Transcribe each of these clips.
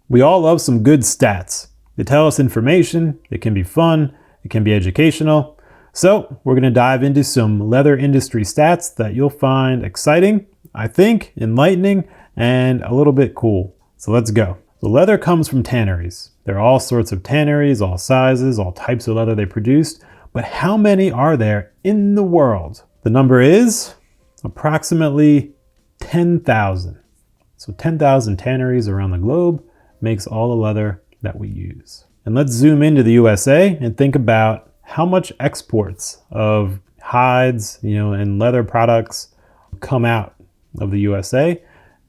We all love some good stats. They tell us information, it can be fun, it can be educational. So we're gonna dive into some leather industry stats that you'll find exciting, I think, enlightening, and a little bit cool. So let's go. The leather comes from tanneries. There are all sorts of tanneries, all sizes, all types of leather they produce, but how many are there in the world? The number is approximately 10,000. So 10,000 tanneries around the globe makes all the leather that we use. And let's zoom into the USA and think about how much exports of hides, and leather products come out of the USA.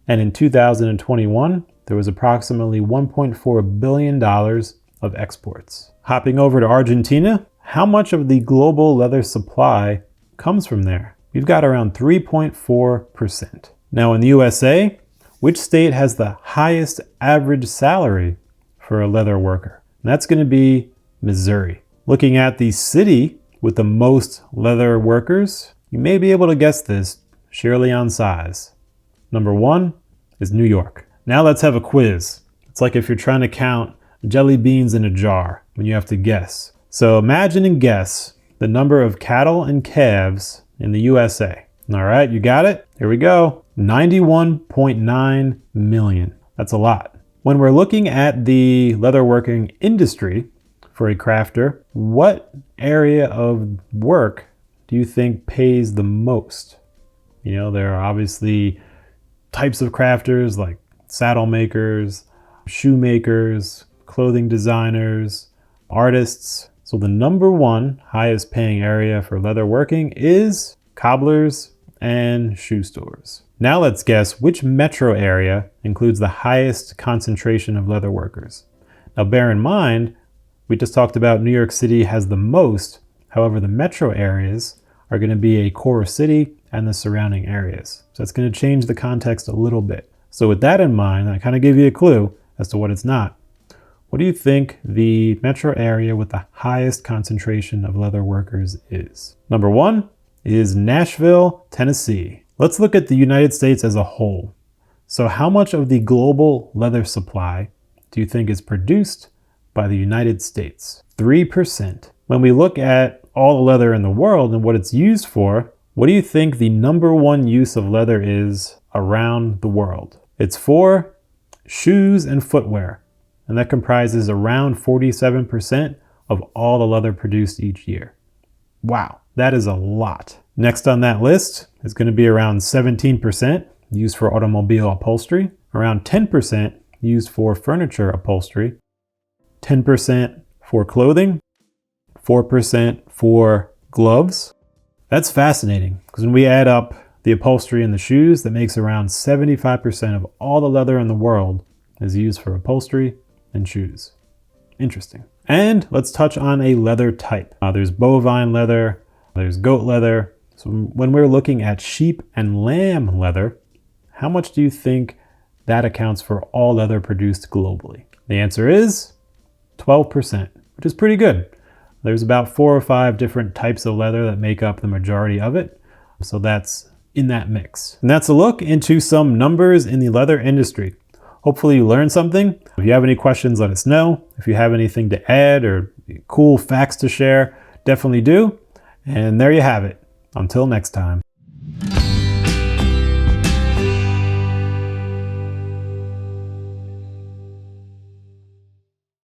And in 2021, there was approximately $1.4 billion of exports. Hopping over to Argentina, how much of the global leather supply comes from there? We've got around 3.4%. Now in the USA, which state has the highest average salary for a leather worker? And that's going to be Missouri. Looking at the city with the most leather workers, you may be able to guess this surely on size. Number 1 is New York. Now let's have a quiz. It's like if you're trying to count jelly beans in a jar when you have to guess. So imagine and guess the number of cattle and calves in the USA. All right, you got it? Here we go. 91.9 million. That's a lot. When we're looking at the leatherworking industry for a crafter, what area of work do you think pays the most? There are obviously types of crafters like saddle makers, shoemakers, clothing designers, artists. So the number 1 highest paying area for leatherworking is cobblers and shoe stores. Now let's guess which metro area includes the highest concentration of leather workers. Now bear in mind, we just talked about New York City has the most. However, the metro areas are going to be a core city and the surrounding areas. So it's going to change the context a little bit. So with that in mind, I kind of give you a clue as to what it's not. What do you think the metro area with the highest concentration of leather workers is? Number 1 is Nashville, Tennessee. Let's look at the United States as a whole. So how much of the global leather supply do you think is produced by the United States? 3%. When we look at all the leather in the world and what it's used for, what do you think the number 1 use of leather is around the world? It's for shoes and footwear, and that comprises around 47% of all the leather produced each year. Wow, that is a lot. Next on that list is going to be around 17% used for automobile upholstery, around 10% used for furniture upholstery, 10% for clothing, 4% for gloves. That's fascinating because when we add up the upholstery and the shoes, that makes around 75% of all the leather in the world is used for upholstery and shoes. Interesting. And let's touch on a leather type. There's bovine leather, there's goat leather. So when we're looking at sheep and lamb leather, how much do you think that accounts for all leather produced globally? The answer is 12%, which is pretty good. There's about 4 or 5 different types of leather that make up the majority of it. So that's in that mix. And that's a look into some numbers in the leather industry. Hopefully you learned something. If you have any questions, let us know. If you have anything to add or cool facts to share, definitely do. And there you have it. Until next time.